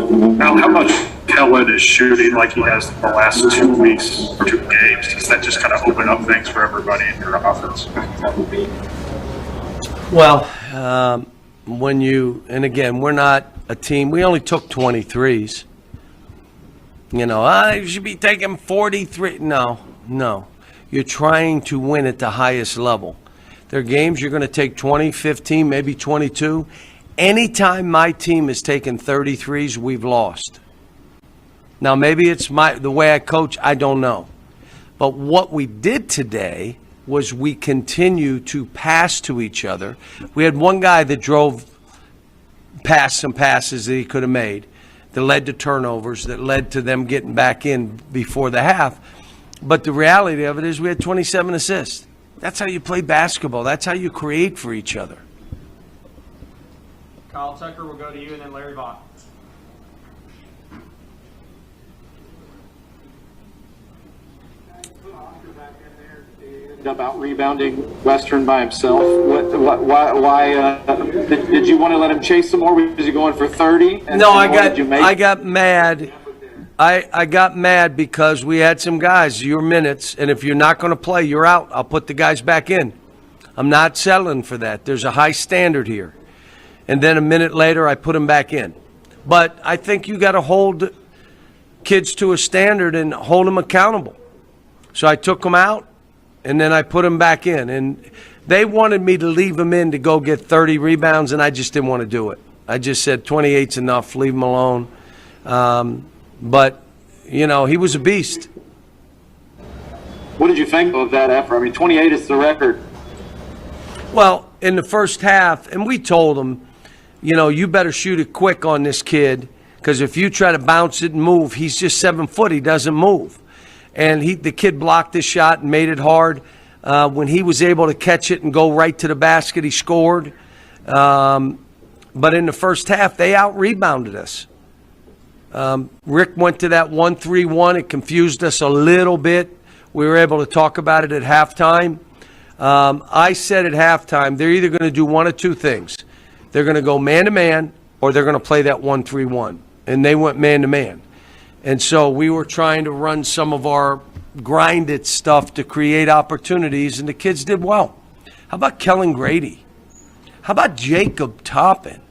Now, how much Kellen is shooting like he has the last 2 weeks or 2 games? Does that just kind of open up things for everybody in your offense? Well, and again, we're not a team. We only took 23s. You should be taking 43. No. You're trying to win at the highest level. There are games you're going to take 20, 15, maybe 22. Anytime my team has taken 33s, we've lost. Now, maybe it's the way I coach, I don't know. But what we did today was we continue to pass to each other. We had one guy that drove past some passes that he could have made that led to turnovers, that led to them getting back in before the half. But the reality of it is we had 27 assists. That's how you play basketball. That's how you create for each other. Kyle Tucker will go to you, and then Larry Vaught. About rebounding Western by himself. Why did you want to let him chase some more? Was he going for 30? No, I got mad. I got mad because we had some guys, your minutes, and if you're not going to play, you're out. I'll put the guys back in. I'm not settling for that. There's a high standard here. And then a minute later, I put them back in. But I think you got to hold kids to a standard and hold them accountable. So I took them out, and then I put them back in. And they wanted me to leave them in to go get 30 rebounds, and I just didn't want to do it. I just said 28's enough, leave them alone. But, he was a beast. What did you think of that effort? I mean, 28 is the record. Well, in the first half, and we told him, you better shoot it quick on this kid, because if you try to bounce it and move, he's just 7 foot. He doesn't move. And the kid blocked his shot and made it hard. When he was able to catch it and go right to the basket, he scored. But in the first half, they out-rebounded us. Rick went to that 1-3-1. It confused us a little bit. We were able to talk about it at halftime. I said at halftime, they're either going to do one of two things. They're going to go man-to-man, or they're going to play that 1-3-1. And they went man-to-man. And so we were trying to run some of our grinded stuff to create opportunities, and the kids did well. How about Kellen Grady? How about Jacob Toppin?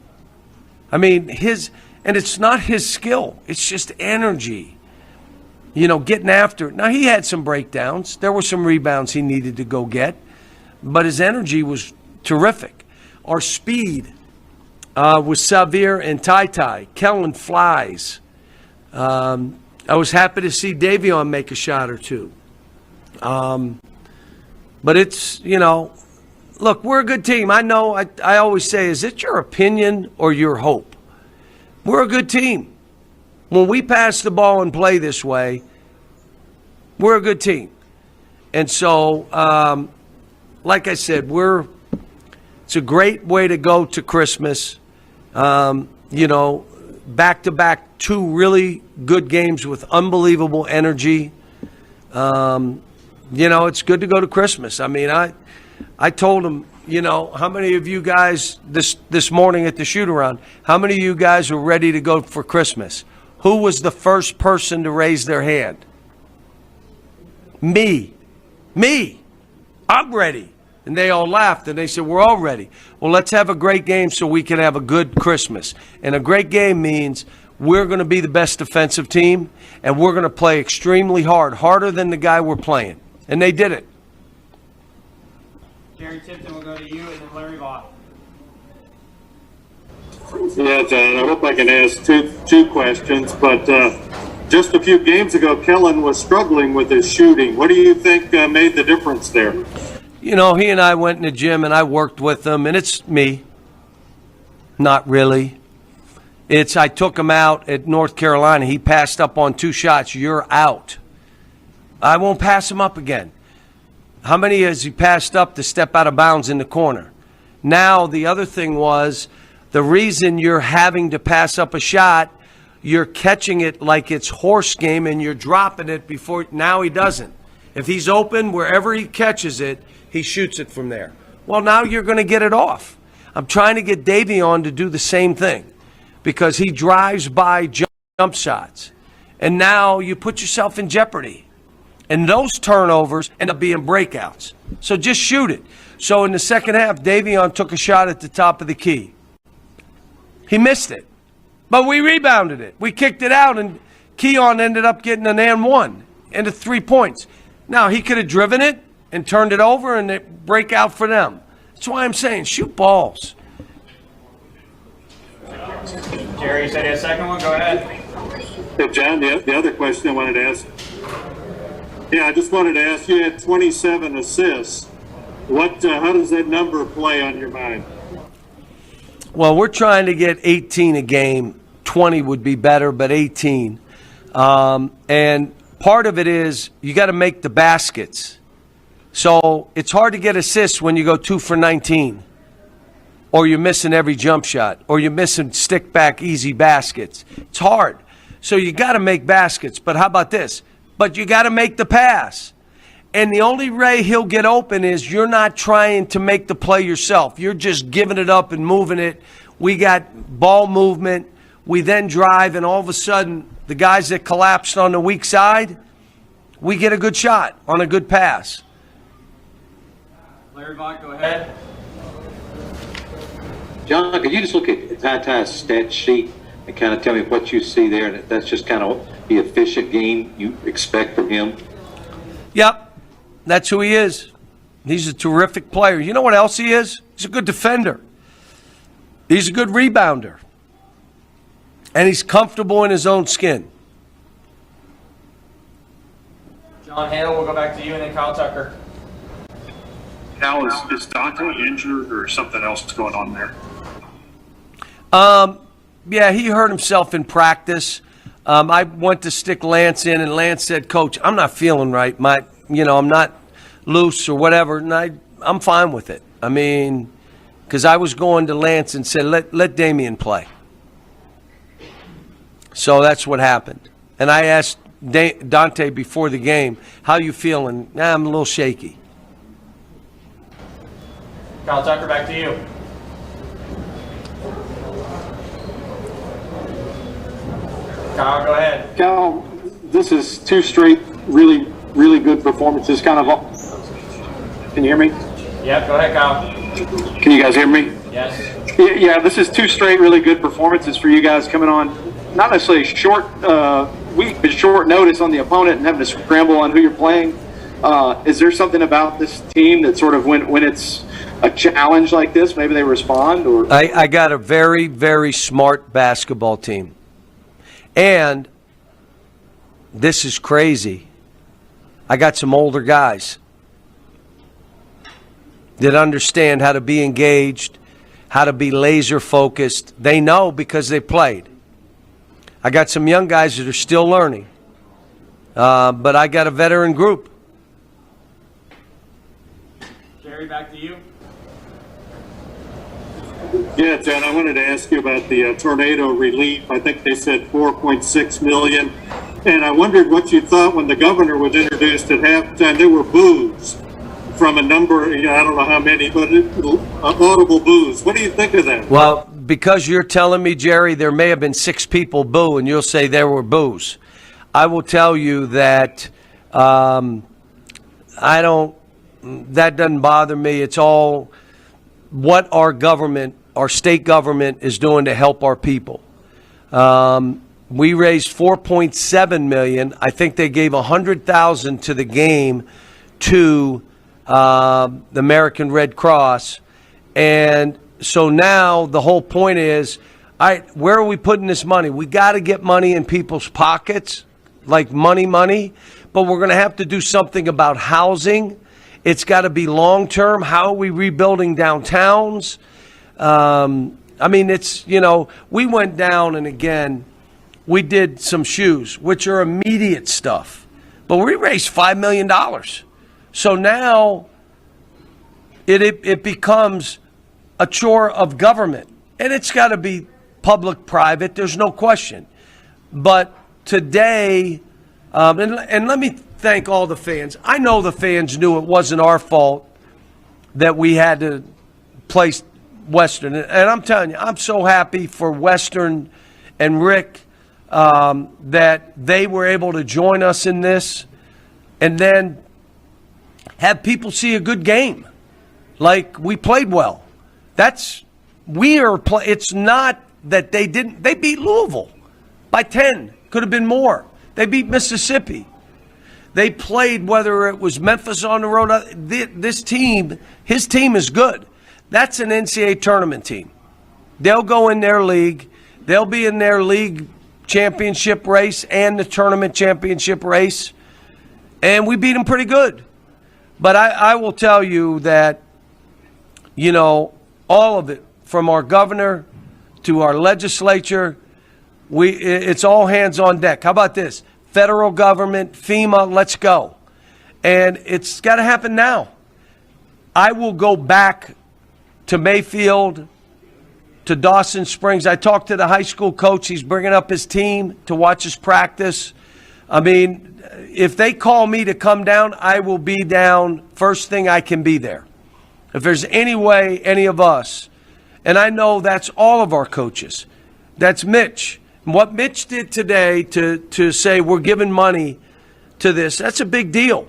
I mean, and it's not his skill. It's just energy. Getting after it. Now, he had some breakdowns. There were some rebounds he needed to go get. But his energy was terrific. Our speed was Xavier and Tai. Kellen flies. I was happy to see Davion make a shot or two. But it's, look, we're a good team. I know, I always say, is it your opinion or your hope? We're a good team. When we pass the ball and play this way, we're a good team. And so, like I said, it's a great way to go to Christmas. Back-to-back 2 really good games with unbelievable energy. It's good to go to Christmas. I mean, I told them, how many of you guys this morning at the shoot-around, how many of you guys were ready to go for Christmas? Who was the first person to raise their hand? Me. I'm ready. And they all laughed, and they said, we're all ready. Well, let's have a great game so we can have a good Christmas. And a great game means we're going to be the best defensive team, and we're going to play extremely hard, harder than the guy we're playing. And they did it. Gary Tipton will go to you, and then Larry Vaught. Yeah, John, I hope I can ask two questions, but just a few games ago, Kellen was struggling with his shooting. What do you think made the difference there? He and I went in the gym, and I worked with him, and it's me. Not really. I took him out at North Carolina. He passed up on 2 shots. You're out. I won't pass him up again. How many has he passed up to step out of bounds in the corner? Now, the other thing was, the reason you're having to pass up a shot, you're catching it like it's horse game, and you're dropping it before. Now he doesn't. If he's open, wherever he catches it, he shoots it from there. Well, now you're going to get it off. I'm trying to get Davion to do the same thing because he drives by jump shots. And now you put yourself in jeopardy. And those turnovers end up being breakouts. So just shoot it. So in the second half, Davion took a shot at the top of the key. He missed it. But we rebounded it. We kicked it out, and Keon ended up getting an and one into 3 points. Now, he could have driven it and turned it over, and it break out for them. That's why I'm saying shoot balls. Jerry, you said you had a second one? Go ahead. Hey, John, the other question I wanted to ask. Yeah, I just wanted to ask, you had 27 assists. How does that number play on your mind? Well, we're trying to get 18 a game. 20 would be better, but 18. And part of it is you got to make the baskets. So it's hard to get assists when you go 2 for 19. Or you're missing every jump shot. Or you're missing stick back easy baskets. It's hard. So you got to make baskets. But how about this? But you got to make the pass. And the only way he'll get open is you're not trying to make the play yourself. You're just giving it up and moving it. We got ball movement. We then drive, and all of a sudden, the guys that collapsed on the weak side, we get a good shot on a good pass. Larry Vaught, go ahead. John, could you just look at Ty's stat sheet and kind of tell me what you see there? And that's just kind of the efficient game you expect from him? Yep. That's who he is. He's a terrific player. You know what else he is? He's a good defender. He's a good rebounder. And he's comfortable in his own skin. John Hale, we'll go back to you, and then Kyle Tucker. Now, is Dante injured or something else going on there? Yeah, he hurt himself in practice. I went to stick Lance in, and Lance said, "Coach, I'm not feeling right. I'm not loose or whatever." And I'm fine with it. I mean, because I was going to Lance and said, let Damian play. So that's what happened. And I asked Dante before the game, "How you feeling?" I'm a little shaky. Kyle Tucker, back to you. Kyle, go ahead. Cal, this is 2 straight really good performances. Can you hear me? Yep, go ahead, Kyle. Can you guys hear me? Yes. Yeah, this is 2 straight really good performances for you guys coming on, not necessarily short week, but short notice on the opponent and having to scramble on who you're playing. Is there something about this team that sort of when it's a challenge like this, maybe they respond? Or I got a very, very smart basketball team. And this is crazy. I got some older guys that understand how to be engaged, how to be laser focused. They know because they played. I got some young guys that are still learning. But I got a veteran group. Jerry, back to you. Yeah, John, I wanted to ask you about the tornado relief. I think they said $4.6 million. And I wondered what you thought when the governor was introduced at halftime. There were boos from a number, I don't know how many, but audible boos. What do you think of that? Well, because you're telling me, Jerry, there may have been 6 people boo, and you'll say there were boos. I will tell you that that doesn't bother me. It's all what our government, our state government, is doing to help our people. We raised $4.7 million. I think they gave $100,000 to the game to the American Red Cross, and so now the whole point is, where are we putting this money? We got to get money in people's pockets, like money, but we're going to have to do something about housing. It's got to be long-term. How are we rebuilding downtowns? We went down, and again, we did some shoes, which are immediate stuff. But we raised $5 million. So now it becomes a chore of government. And it's got to be public-private. There's no question. But today, and let me thank all the fans. I know the fans knew it wasn't our fault that we had to place Western. And I'm telling you, I'm so happy for Western and Rick that they were able to join us in this and then have people see a good game. Like, we played well. It's not that they didn't. They beat Louisville by 10. Could have been more. They beat Mississippi. They played, whether it was Memphis on the road. This team, his team is good. That's an NCAA tournament team. They'll go in their league. They'll be in their league championship race and the tournament championship race. And we beat them pretty good. But I will tell you that, you know, all of it, from our governor to our legislature, it's all hands on deck. How about this? Federal government, FEMA, let's go. And it's got to happen now. I will go back to Mayfield, to Dawson Springs. I talked to the high school coach. He's bringing up his team to watch us practice. I mean, if they call me to come down, I will be down first thing I can be there. If there's any way, any of us, and I know that's all of our coaches. That's Mitch. What Mitch did today to say we're giving money to this, that's a big deal.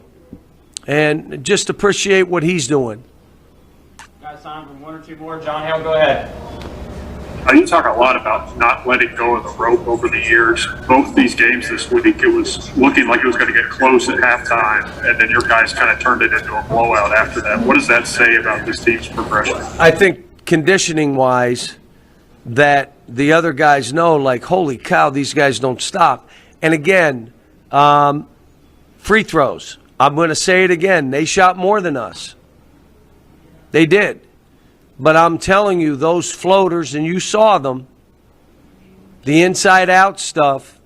And just appreciate what he's doing. Got time for one or two more. John Hale, go ahead. You talk a lot about not letting go of the rope over the years. Both these games this week, it was looking like it was going to get close at halftime, and then your guys kind of turned it into a blowout after that. What does that say about this team's progression? I think conditioning-wise, that the other guys know, like, holy cow, these guys don't stop. And again, free throws. I'm going to say it again. They shot more than us. They did. But I'm telling you, those floaters, and you saw them, the inside-out stuff,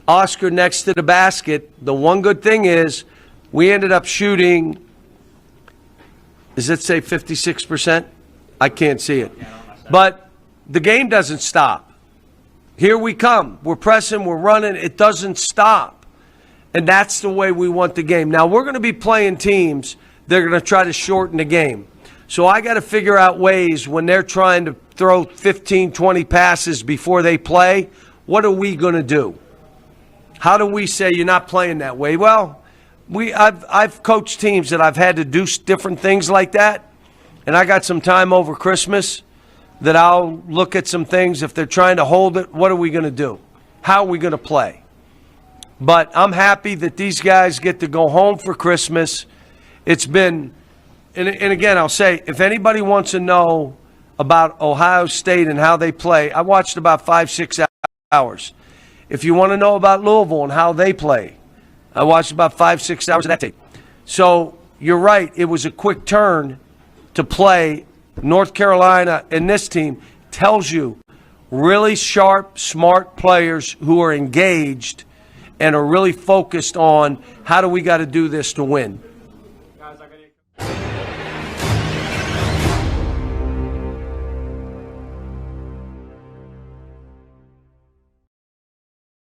Oscar next to the basket, the one good thing is we ended up shooting, does it say 56%? I can't see it. But the game doesn't stop. Here we come. We're pressing, we're running. It doesn't stop. And that's the way we want the game. Now, we're going to be playing teams that are going to try to shorten the game. So I got to figure out ways when they're trying to throw 15, 20 passes before they play, what are we going to do? How do we say you're not playing that way? Well, I've coached teams that I've had to do different things like that, and I got some time over Christmas that I'll look at some things. If they're trying to hold it, what are we going to do? How are we going to play? But I'm happy that these guys get to go home for Christmas. It's been, and again, I'll say, if anybody wants to know about Ohio State and how they play, I watched about 5-6 hours. If you want to know about Louisville and how they play, I watched about 5-6 hours of that tape. So you're right, it was a quick turn to play North Carolina, and this team tells you really sharp, smart players who are engaged and are really focused on how do we got to do this to win. Guys, I got